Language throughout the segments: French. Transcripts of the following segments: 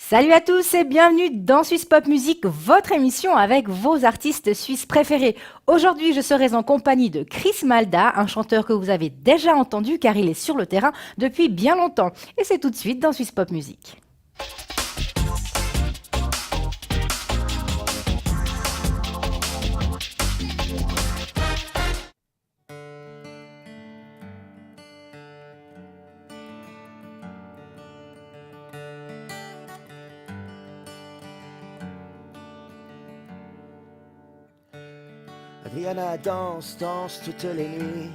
Salut à tous et bienvenue dans Suisse Pop Music, votre émission avec vos artistes suisses préférés. Aujourd'hui, je serai en compagnie de Chris Malda, un chanteur que vous avez déjà entendu car il est sur le terrain depuis bien longtemps. Et c'est tout de suite dans Suisse Pop Music. Adriana danse toutes les nuits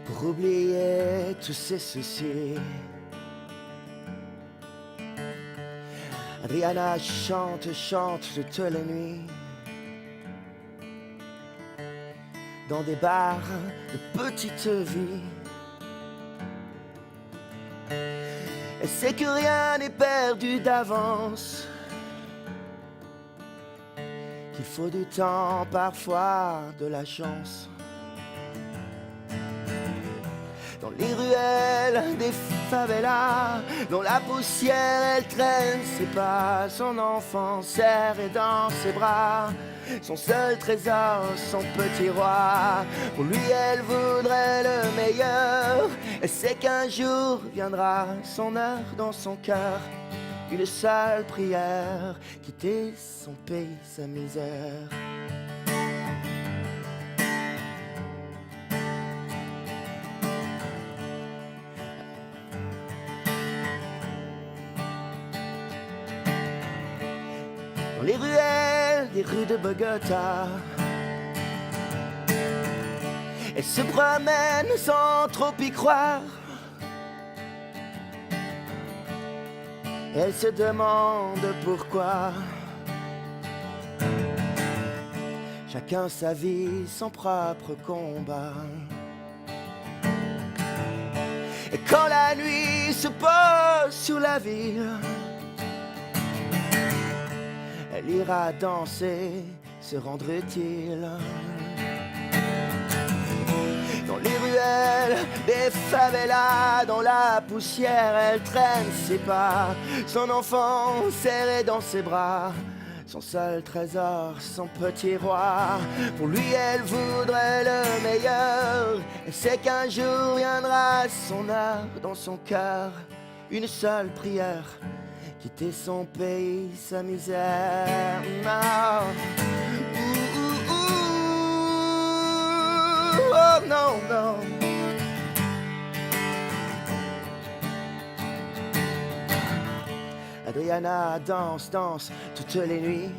pour oublier tous ses soucis. Adriana chante toutes les nuits dans des bars de petite vie. Elle sait que rien n'est perdu d'avance, qu'il faut du temps, parfois de la chance. Dans les ruelles des favelas, dans la poussière, elle traîne ses pas. Son enfant serré dans ses bras, son seul trésor, son petit roi. Pour lui, elle voudrait le meilleur. Elle sait qu'un jour viendra son heure dans son cœur. Une seule prière, quitter son pays, sa misère. Dans les ruelles des rues de Bogota, elle se promène sans trop y croire. Elle se demande pourquoi. Chacun sa vie, son propre combat. Et quand la nuit se pose sur la ville, elle ira danser, se rendre utile. Dans les ruelles des favelas, dans la poussière, elle traîne ses pas. Son enfant serré dans ses bras, son seul trésor, son petit roi. Pour lui, elle voudrait le meilleur. Elle sait qu'un jour viendra son heure dans son cœur. Une seule prière, quitter son pays, sa misère. Oh. Oh non, non. Adriana danse toutes les nuits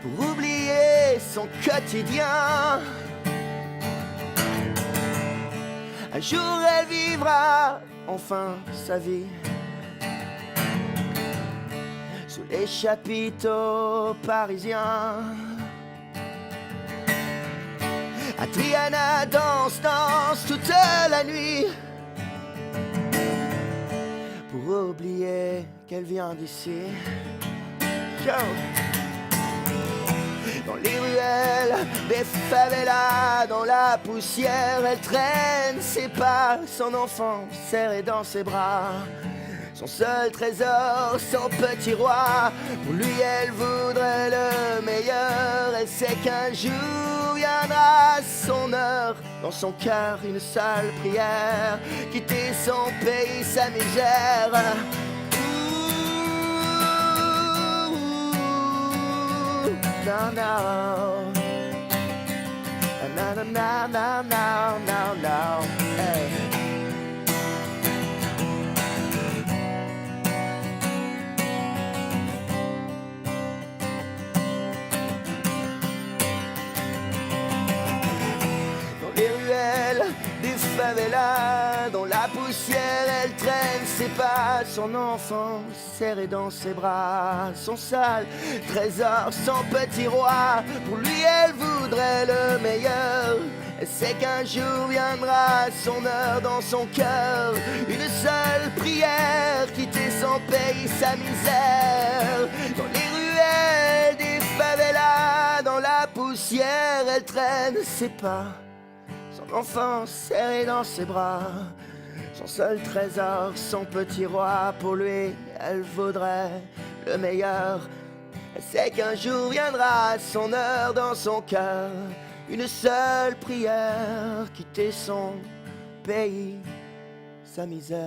pour oublier son quotidien. Un jour elle vivra enfin sa vie sous les chapiteaux parisiens. Adriana danse toute la nuit pour oublier qu'elle vient d'ici. Ciao. Dans les ruelles des favelas, dans la poussière, elle traîne ses pas. Son enfant serré dans ses bras, son seul trésor, son petit roi. Pour lui, elle voudrait le meilleur. Elle sait qu'un jour viendra son heure. Dans son cœur, une seule prière, quitter son pays, sa misère. No, no. No, no, no, no, no, no, no. Hey. Favelas, dans la poussière, elle traîne ses pas. Son enfant serré dans ses bras, son sale trésor, son petit roi. Pour lui, elle voudrait le meilleur. Elle sait qu'un jour viendra son heure dans son cœur. Une seule prière, quitter son pays, sa misère. Dans les ruelles des favelas, dans la poussière, elle traîne ses pas. Son enfant serré dans ses bras, son seul trésor, son petit roi. Pour lui, elle vaudrait le meilleur. Elle sait qu'un jour viendra son heure dans son cœur. Une seule prière, quitter son pays, sa misère.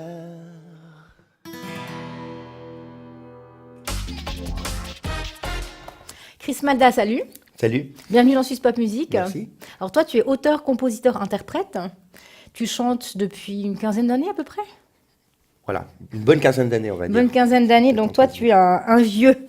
Chris Malda, salut. Salut. Bienvenue dans Suisse Pop Music. Merci. Alors toi, tu es auteur, compositeur, interprète. Tu chantes depuis une quinzaine d'années à peu près. Voilà, une bonne quinzaine d'années, on va dire. Bonne quinzaine d'années, donc toi, tu es un vieux.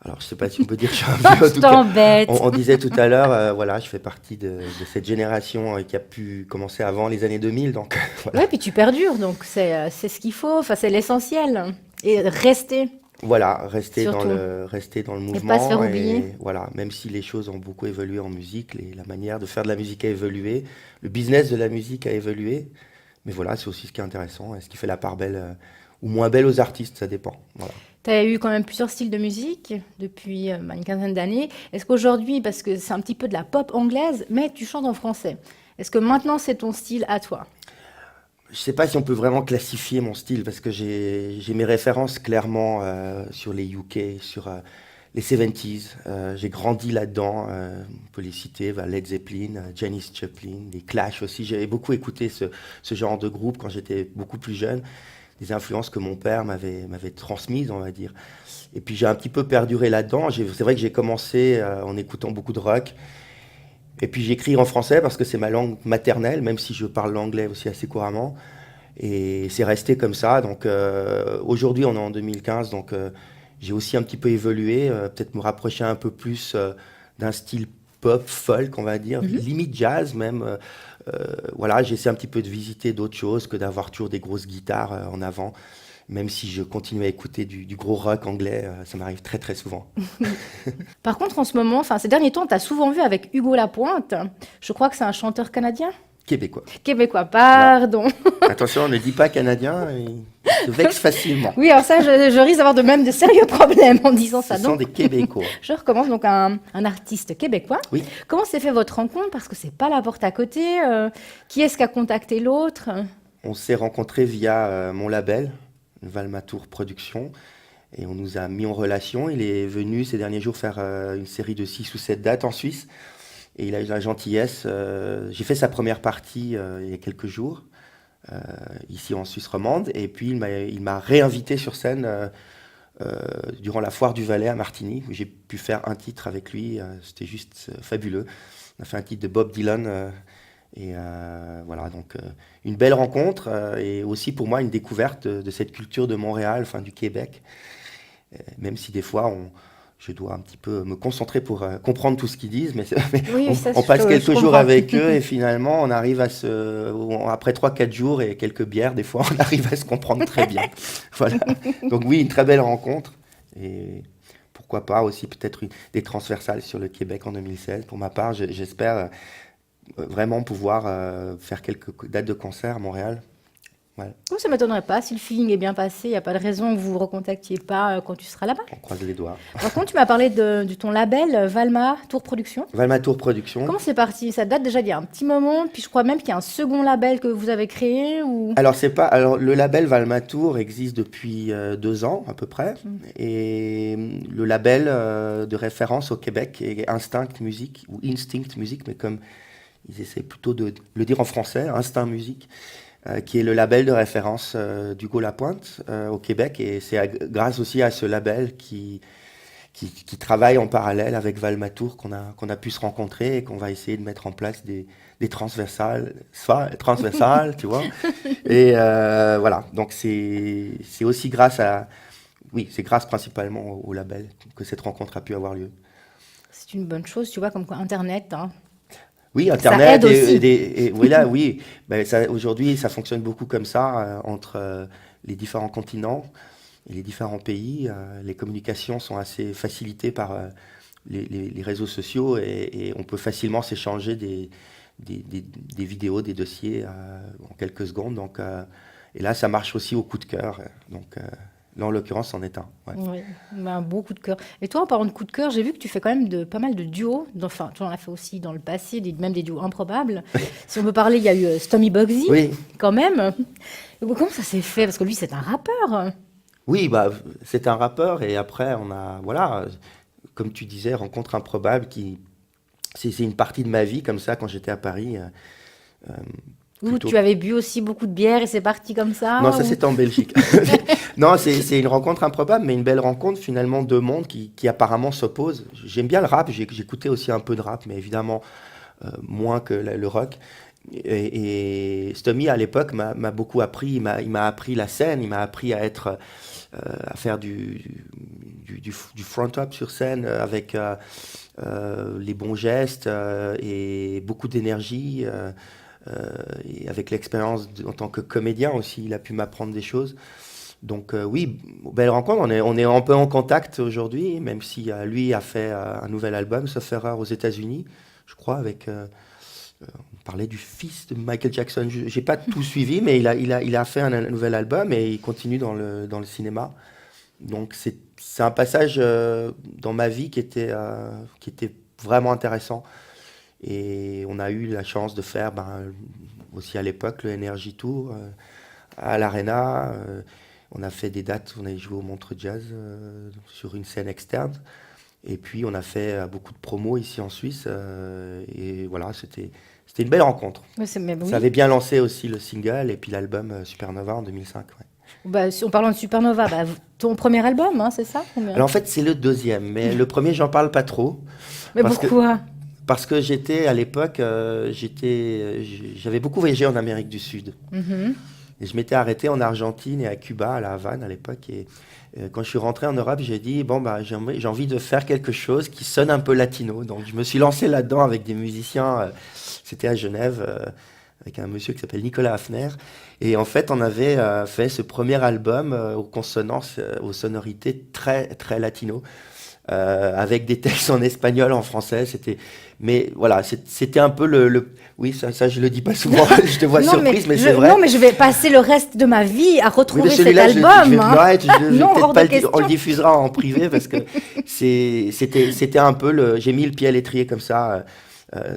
Alors, je ne sais pas si on peut dire que je suis un vieux. Je t'embête. On disait tout à l'heure, voilà, je fais partie de cette génération qui a pu commencer avant les années 2000. Donc, voilà. Ouais, puis tu perdures, donc c'est ce qu'il faut, enfin, c'est l'essentiel. Et rester. Voilà, rester dans Surtout. le mouvement. Et pas se faire oublier. Voilà, même si les choses ont beaucoup évolué en musique, la manière de faire de la musique a évolué, le business de la musique a évolué. Mais voilà, c'est aussi ce qui est intéressant, ce qui fait la part belle ou moins belle aux artistes, ça dépend. Voilà. Tu as eu quand même plusieurs styles de musique depuis une quinzaine d'années. Est-ce qu'aujourd'hui, parce que c'est un petit peu de la pop anglaise, mais tu chantes en français, est-ce que maintenant c'est ton style à toi? Je ne sais pas si on peut vraiment classifier mon style, parce que j'ai mes références clairement sur les UK, sur les 70s. J'ai grandi là-dedans, on peut les citer, Led Zeppelin, Janis Joplin, les Clash aussi. J'avais beaucoup écouté ce genre de groupe quand j'étais beaucoup plus jeune. Des influences que mon père m'avait transmises, on va dire. Et puis j'ai un petit peu perduré là-dedans. C'est vrai que j'ai commencé en écoutant beaucoup de rock. Et puis j'écris en français parce que c'est ma langue maternelle, même si je parle l'anglais aussi assez couramment. Et c'est resté comme ça. Donc aujourd'hui, on est en 2015, donc j'ai aussi un petit peu évolué, peut-être me rapprocher un peu plus d'un style pop, folk, on va dire, limite jazz même. Voilà, j'essaie un petit peu de visiter d'autres choses que d'avoir toujours des grosses guitares en avant. Même si je continue à écouter du gros rock anglais, ça m'arrive très très souvent. Par contre, en ce moment, enfin ces derniers temps, tu as souvent vu avec Hugo Lapointe. Je crois que c'est un chanteur canadien. Québécois. Québécois, pardon. Attention, ne dis pas canadien, il se vexe facilement. Oui, alors ça, je risque d'avoir de même de sérieux problèmes en disant ça. Ce sont Donc, des Québécois. je recommence donc un artiste québécois. Oui. Comment s'est fait votre rencontre? Parce que c'est pas la porte à côté. Qui est-ce qui a contacté l'autre? On s'est rencontrés via mon label, Valmatour Productions, et on nous a mis en relation. Il est venu ces derniers jours faire une série de 6 ou 7 dates en Suisse. Et il a eu la gentillesse. J'ai fait sa première partie il y a quelques jours, ici en Suisse romande. Et puis il m'a réinvité sur scène durant la foire du Valais à Martigny, où j'ai pu faire un titre avec lui. C'était juste fabuleux. On a fait un titre de Bob Dylan. Et voilà, donc une belle rencontre et aussi pour moi une découverte de cette culture de Montréal, enfin du Québec. Même si des fois je dois un petit peu me concentrer pour comprendre tout ce qu'ils disent, mais Oui, on passe quelques jours avec eux et finalement on arrive après 3-4 jours et quelques bières, des fois on arrive à se comprendre très bien. Voilà. Donc oui, une très belle rencontre et pourquoi pas aussi peut-être des transversales sur le Québec en 2016. Pour ma part, j'espère vraiment pouvoir faire quelques dates de concert à Montréal. Voilà. Oui, ça ne m'étonnerait pas. Si le feeling est bien passé, il n'y a pas de raison que vous ne vous recontactiez pas quand tu seras là-bas. On croise les doigts. Par contre, tu m'as parlé de ton label, Valmatour Productions. Valmatour Productions. Comment c'est parti? Ça date déjà d'il y a un petit moment, puis je crois même qu'il y a un second label que vous avez créé ou... Alors le label Valmatour existe depuis 2 ans à peu près. Et le label de référence au Québec est Instinct Music, ou Instinct Music, mais comme ils essaient plutôt de le dire en français, Instinct Music, qui est le label de référence d'Hugo Lapointe au Québec. Et c'est grâce aussi à ce label qui travaille en parallèle avec Valmatour qu'on a pu se rencontrer et qu'on va essayer de mettre en place des transversales, tu vois. Et voilà, donc c'est aussi grâce c'est grâce principalement au label que cette rencontre a pu avoir lieu. C'est une bonne chose, tu vois, comme quoi Internet... Hein. Oui, Internet, ça aide aussi. et voilà, oui. Ben, aujourd'hui, ça fonctionne beaucoup comme ça, entre les différents continents et les différents pays. Les communications sont assez facilitées par les réseaux sociaux et on peut facilement s'échanger des vidéos, des dossiers en quelques secondes. Donc, et là, ça marche aussi au coup de cœur. Donc, Là, en l'occurrence, c'en est un. Ouais. Oui, un beau coup de cœur. Et toi, en parlant de coup de cœur, j'ai vu que tu fais quand même pas mal de duos. Enfin, tu en as fait aussi dans le passé, même des duos improbables. Si on peut parler, il y a eu Stomy Bugsy, Oui, quand même. Et comment ça s'est fait? Parce que lui, c'est un rappeur. oui, bah, c'est un rappeur et après, on a, voilà, comme tu disais, Rencontre improbable qui, c'est une partie de ma vie comme ça quand j'étais à Paris. Euh, Ou plutôt. tu avais bu aussi beaucoup de bière et c'est parti comme Non, ça ça ou... c'était en Belgique. Non, c'est une rencontre improbable, mais une belle rencontre finalement, deux mondes qui apparemment s'opposent. J'aime bien le rap, j'écoutais aussi un peu de rap, mais évidemment moins que le rock. Et Stomy à l'époque m'a beaucoup appris, il m'a appris la scène, il m'a appris à être, à faire du front-up sur scène avec les bons gestes et beaucoup d'énergie. Et avec l'expérience en tant que comédien aussi, il a pu m'apprendre des choses. Donc oui, belle rencontre. On est un peu en contact aujourd'hui, même si lui a fait un nouvel album, sauf erreur, aux États-Unis, je crois, avec. On parlait du fils de Michael Jackson. J'ai pas tout suivi, mais il a fait un nouvel album et il continue dans le cinéma. Donc c'est un passage dans ma vie qui était vraiment intéressant. Et on a eu la chance de faire aussi à l'époque le Energy Tour à l'Arena. On a fait des dates, on a joué au Montreux Jazz sur une scène externe. Et puis on a fait beaucoup de promos ici en Suisse. Et voilà, c'était une belle rencontre. Ouais, mais oui. Ça avait bien lancé aussi le single et puis l'album Supernova en 2005. Ouais. Bah, en parlant de Supernova, ton premier album, hein, c'est ça? Alors en fait c'est le deuxième, mais le premier j'en parle pas trop. Mais Parce que pourquoi? Parce que j'étais à l'époque, j'avais beaucoup voyagé en Amérique du Sud. Mhm. Et je m'étais arrêté en Argentine et à Cuba, à La Havane à l'époque. Et quand je suis rentré en Europe, j'ai dit, bon, bah, j'ai envie de faire quelque chose qui sonne un peu latino. Donc je me suis lancé là-dedans avec des musiciens. C'était à Genève, avec un monsieur qui s'appelle Nicolas Hafner. Et en fait, on avait fait ce premier album aux consonances, aux sonorités très, très latino. Avec des textes en espagnol, en français, mais voilà, c'était un peu oui, ça je le dis pas souvent, je te vois Non, surprise, mais c'est vrai. Non, mais je vais passer le reste de ma vie à Oui, retrouver mais cet celui-là, album. je vais, Hein. ouais, je vais Non, peut-être hors pas de question. on le diffusera en privé parce que c'était un peu j'ai mis le pied à l'étrier comme ça,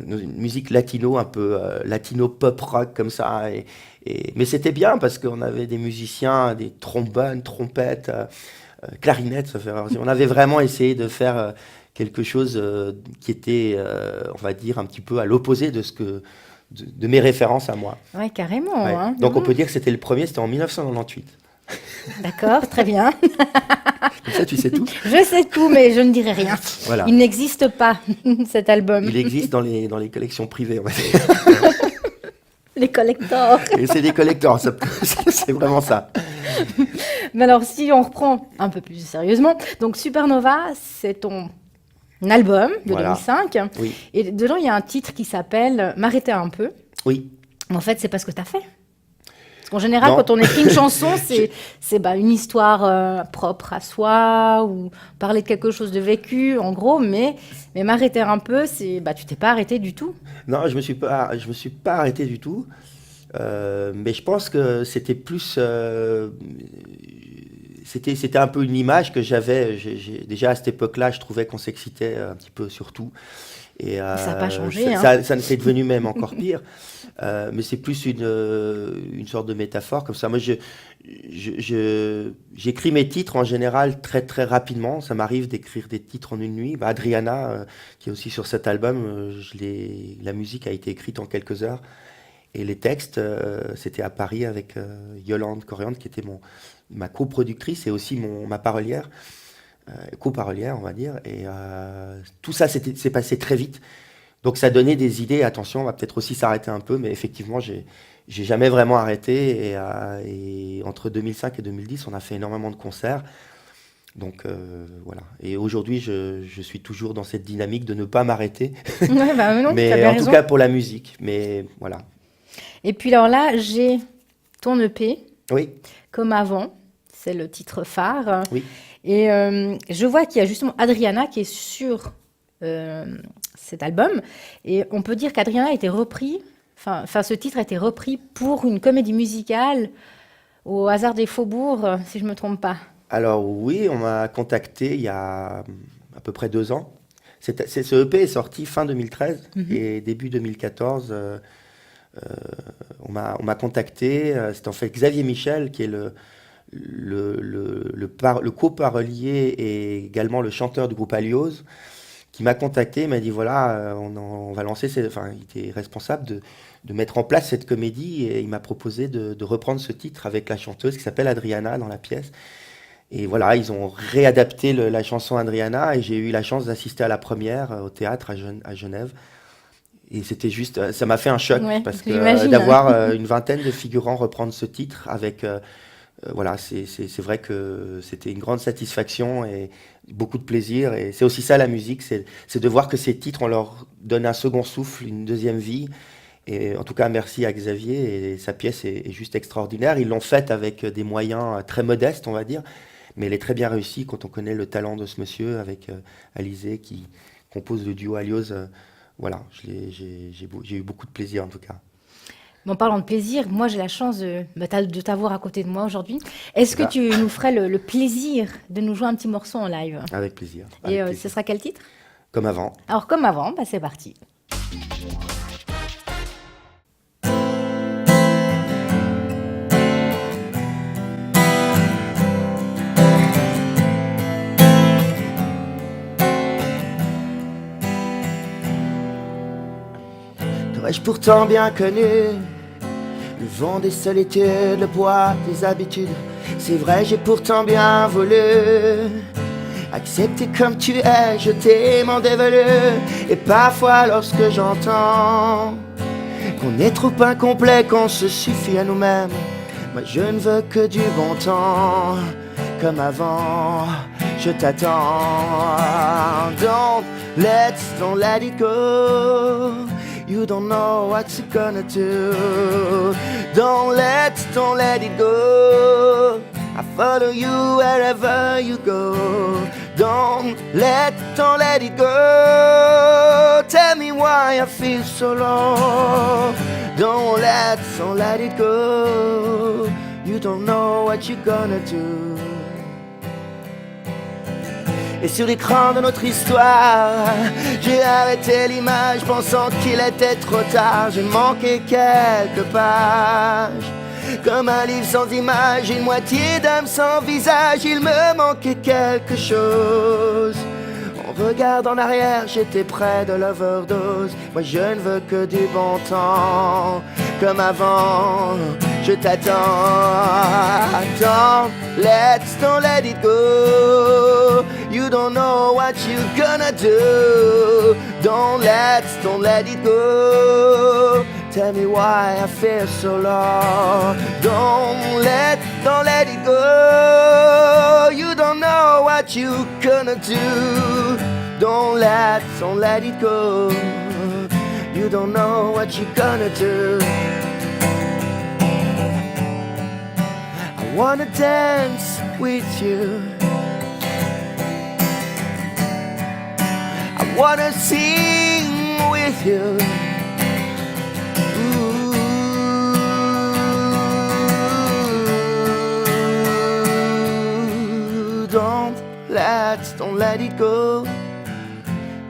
une musique latino, un peu latino pop rock comme ça, mais c'était bien parce qu'on avait des musiciens, des trombones, trompettes, clarinette, ça fait rare. On avait vraiment essayé de faire quelque chose qui était, on va dire, un petit peu à l'opposé de mes références à moi. Ouais, carrément. Ouais. Hein. Donc on peut dire que c'était le premier, c'était en 1998. D'accord, très bien. Comme ça, tu sais tout. Je sais tout, mais je ne dirai rien. Voilà. Il n'existe pas, cet album. Il existe dans les collections privées, on va dire. Les collectors. Et c'est des collectors, c'est vraiment ça. Mais alors, si on reprend un peu plus sérieusement, donc Supernova, c'est ton album de Voilà. 2005. Oui, Et dedans, il y a un titre qui s'appelle M'arrêter un peu. oui. En fait, c'est pas ce que tu as fait. Parce qu'en général, Non. quand on écrit une chanson, c'est une histoire propre à soi ou parler de quelque chose de vécu, en gros. Mais m'arrêter un peu, tu t'es pas arrêté du tout. Non, je me suis pas arrêté du tout. Mais je pense que c'était plus, c'était un peu une image que j'avais. Déjà à cette époque-là, je trouvais qu'on s'excitait un petit peu sur tout. Et Ça n'a pas changé. ça c'est devenu même encore pire. Mais c'est plus une sorte de métaphore comme ça. Moi, j'écris mes titres en général très très rapidement. Ça m'arrive d'écrire des titres en une nuit. Adriana, qui est aussi sur cet album, la musique a été écrite en quelques heures. Et les textes, c'était à Paris avec Yolande Coriandre, qui était ma coproductrice et aussi ma parolière, coparolière, on va dire. Et tout ça s'est passé très vite. Donc ça donnait des idées. Attention, on va peut-être aussi s'arrêter un peu, mais effectivement, j'ai jamais vraiment arrêté. Et entre 2005 et 2010, on a fait énormément de concerts. Donc voilà. Et aujourd'hui, je suis toujours dans cette dynamique de ne pas m'arrêter. Ouais, non, t'as Mais bien en raison. tout cas pour la musique. Mais voilà. Et puis alors là, j'ai ton EP, Oui, comme avant. C'est le titre phare. oui. Et je vois qu'il y a justement Adriana qui est sur cet album. Et on peut dire qu'Adriana a été repris, enfin ce titre a été repris pour une comédie musicale au hasard des faubourgs, si je ne me trompe pas. Alors oui, on m'a contacté il y a à peu près 2 ans. Ce EP est sorti fin 2013 Mhm. et début 2014. On m'a contacté. C'est en fait Xavier Michel qui est le coparolier et également le chanteur du groupe Alios qui m'a contacté, il m'a dit voilà, on va lancer, enfin, il était responsable de mettre en place cette comédie et il m'a proposé de reprendre ce titre avec la chanteuse qui s'appelle Adriana dans la pièce. Et voilà, ils ont réadapté la chanson Adriana et j'ai eu la chance d'assister à la première au théâtre à Genève. Et c'était juste, ça m'a fait un choc Ouais, parce que j'imagine. d'avoir une vingtaine de figurants reprendre ce titre avec voilà, c'est vrai que c'était une grande satisfaction et beaucoup de plaisir. Et c'est aussi ça la musique, c'est de voir que ces titres, on leur donne un second souffle, une deuxième vie. Et en tout cas, merci à Xavier et sa pièce est juste extraordinaire. Ils l'ont faite avec des moyens très modestes, on va dire, mais elle est très bien réussie quand on connaît le talent de ce monsieur avec Alizé qui compose le duo Alios. Voilà, j'ai eu beaucoup de plaisir en tout cas. Mais en parlant de plaisir, moi j'ai la chance de t'avoir à côté de moi aujourd'hui. Est-ce que Voilà, tu nous ferais le plaisir de nous jouer un petit morceau en live? avec plaisir, Et avec ce plaisir. sera quel titre? Comme avant. Alors comme avant, bah, c'est parti. T'aurais-je pourtant bien connu le vent des solitudes, le poids des habitudes. C'est vrai, j'ai pourtant bien voulu accepter comme tu es, je t'ai mon dévolu. Et parfois lorsque j'entends qu'on est trop incomplet, qu'on se suffit à nous-mêmes, moi je ne veux que du bon temps. Comme avant, je t'attends. Don't let it go. You don't know what you're gonna do. Don't let it go. I follow you wherever you go. Don't let it go. Tell me why I feel so low. Don't let it go. You don't know what you're gonna do. Et sur l'écran de notre histoire, j'ai arrêté l'image pensant qu'il était trop tard. J'ai manqué quelques pages, comme un livre sans image, une moitié d'âme sans visage. Il me manquait quelque chose. En regardant en arrière, j'étais près de l'overdose. Moi je ne veux que du bon temps, comme avant, je t'attends. Don't let it go. You don't know what you're gonna do. Don't let it go. Tell me why I feel so low. Don't let it go. You don't know what you're gonna do. Don't let it go. You don't know what you're gonna do. I wanna dance with you. I wanna sing with you. Ooh, don't let it go.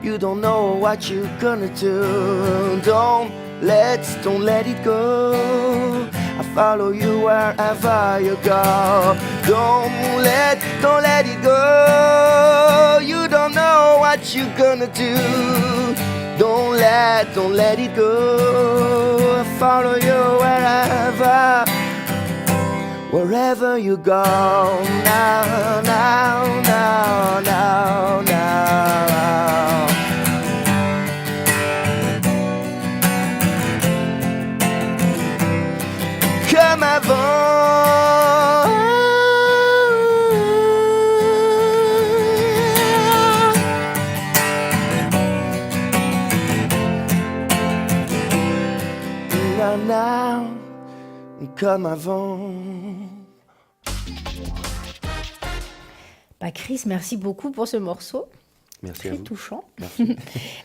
You don't know what you're gonna do. Don't let it go. I follow you wherever you go. Don't let it go. You don't know what you're gonna do. Don't let it go. I follow you wherever you go. Now, now, now, now, now. Comme avant. Now, now, comme avant. Bah, Chris, merci beaucoup pour ce morceau. Merci à Très vous. touchant. Merci.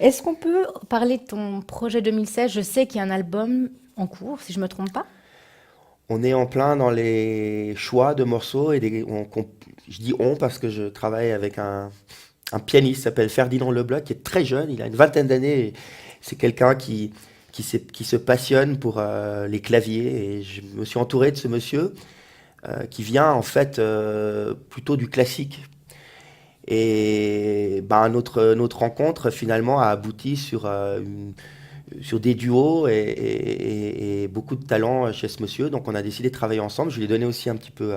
Est-ce qu'on peut parler de ton projet 2016? Je sais qu'il y a un album en cours, si je ne me trompe pas. On est en plein dans les choix de morceaux et je dis on parce que je travaille avec un pianiste qui s'appelle Ferdinand Lebloch, qui est très jeune, il a une vingtaine d'années. Et c'est quelqu'un qui se passionne pour les claviers. Et je me suis entouré de ce monsieur qui vient en fait plutôt du classique. Et ben, notre rencontre finalement a abouti sur des duos et beaucoup de talent chez ce monsieur. Donc on a décidé de travailler ensemble. Je lui ai donné aussi un petit peu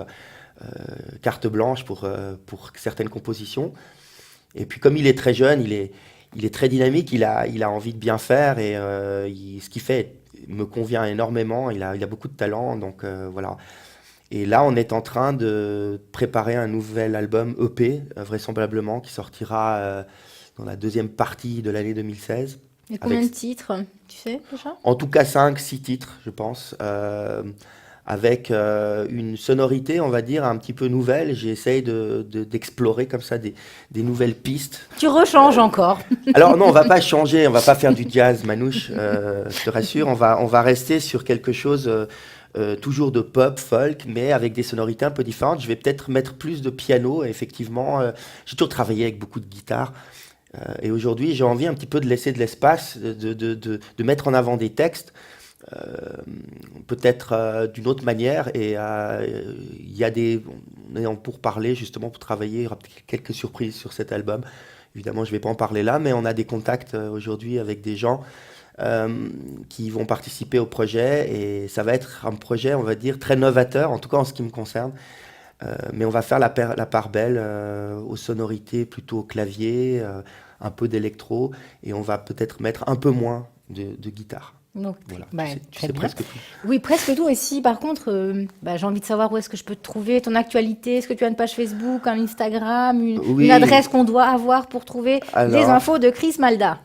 carte blanche pour certaines compositions. Et puis comme il est très jeune, il est très dynamique, il a envie de bien faire et ce qu'il fait me convient énormément. Il a beaucoup de talent, donc voilà. Et là, on est en train de préparer un nouvel album EP, vraisemblablement, qui sortira dans la deuxième partie de l'année 2016. Et combien de titres, tu sais déjà? En tout cas 5-6 titres, je pense, avec une sonorité, on va dire, un petit peu nouvelle. J'essaye d'explorer comme ça des nouvelles pistes. Tu rechanges encore. Alors non, on va pas changer, on va pas faire du jazz, Manouche, je te rassure. On va rester sur quelque chose toujours de pop, folk, mais avec des sonorités un peu différentes. Je vais peut-être mettre plus de piano, effectivement. J'ai toujours travaillé avec beaucoup de guitare. Et aujourd'hui, j'ai envie un petit peu de laisser de l'espace, de mettre en avant des textes, peut-être d'une autre manière. Et il y a on est en pourparlers justement pour travailler. Il y aura quelques surprises sur cet album. Évidemment, je ne vais pas en parler là, mais on a des contacts aujourd'hui avec des gens qui vont participer au projet. Et ça va être un projet, on va dire, très novateur, en tout cas en ce qui me concerne. Mais on va faire la part belle aux sonorités plutôt au clavier, un peu d'électro, et on va peut-être mettre un peu moins de guitare. Donc, Voilà, tu très sais bien. presque tout. Oui, presque tout. Et si, par contre, j'ai envie de savoir où est-ce que je peux te trouver, ton actualité. Est-ce que tu as une page Facebook, un Instagram, une Oui, adresse qu'on doit avoir pour trouver les alors, infos de Chris Malda?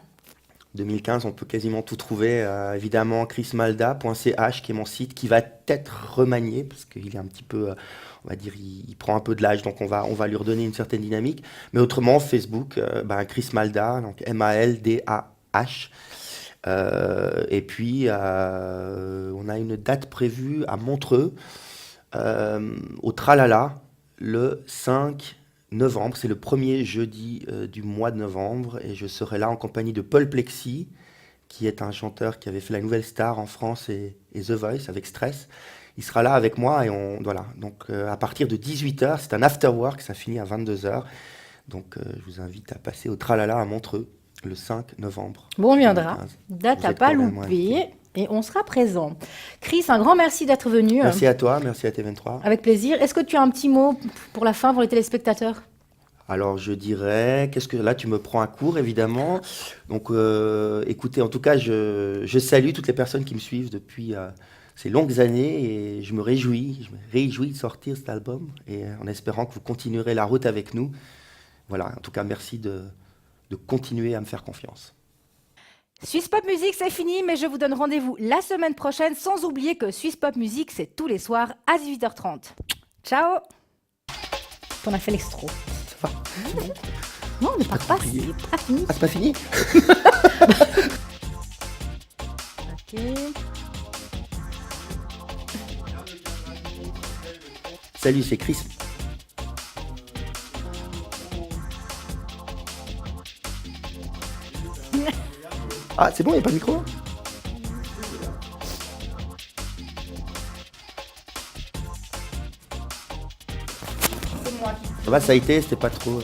2015, on peut quasiment tout trouver. Évidemment, chrismalda.ch, qui est mon site, qui va être remanié, parce qu'il est un petit peu, on va dire, il prend un peu de l'âge, donc on va lui redonner une certaine dynamique. Mais autrement, Facebook, Chris Malda, donc M-A-L-D-A-H. Et puis, on a une date prévue à Montreux, au Tralala, le 5 novembre. C'est le premier jeudi du mois de novembre. Et je serai là en compagnie de Paul Plexi, qui est un chanteur qui avait fait la Nouvelle Star en France et The Voice avec Stress. Il sera là avec moi et voilà. Donc, à partir de 18h, c'est un after work, ça finit à 22h. Donc, je vous invite à passer au Tralala à Montreux le 5 novembre. Bon, on viendra. 2015. Date Vous à êtes pas cordialement louper. invités. Et on sera présent. Chris, un grand merci d'être venu. Merci à toi, merci à T23. Avec plaisir. Est-ce que tu as un petit mot pour la fin, pour les téléspectateurs? Alors je dirais, là tu me prends à court évidemment. Donc écoutez, en tout cas je salue toutes les personnes qui me suivent depuis ces longues années et je me réjouis de sortir cet album et en espérant que vous continuerez la route avec nous. Voilà, en tout cas merci de continuer à me faire confiance. Suisse Pop Music, c'est fini, mais je vous donne rendez-vous la semaine prochaine, sans oublier que Suisse Pop Music, c'est tous les soirs à 18h30. Ciao! On a fait l'extro. Ça va? Non, ne pars pas, c'est pas fini. Ah, c'est pas fini? Ok. Salut, c'est Chris. Ah, c'est bon, il n'y a pas de micro? C'est moi qui... Ça va, ça a été, c'était pas trop...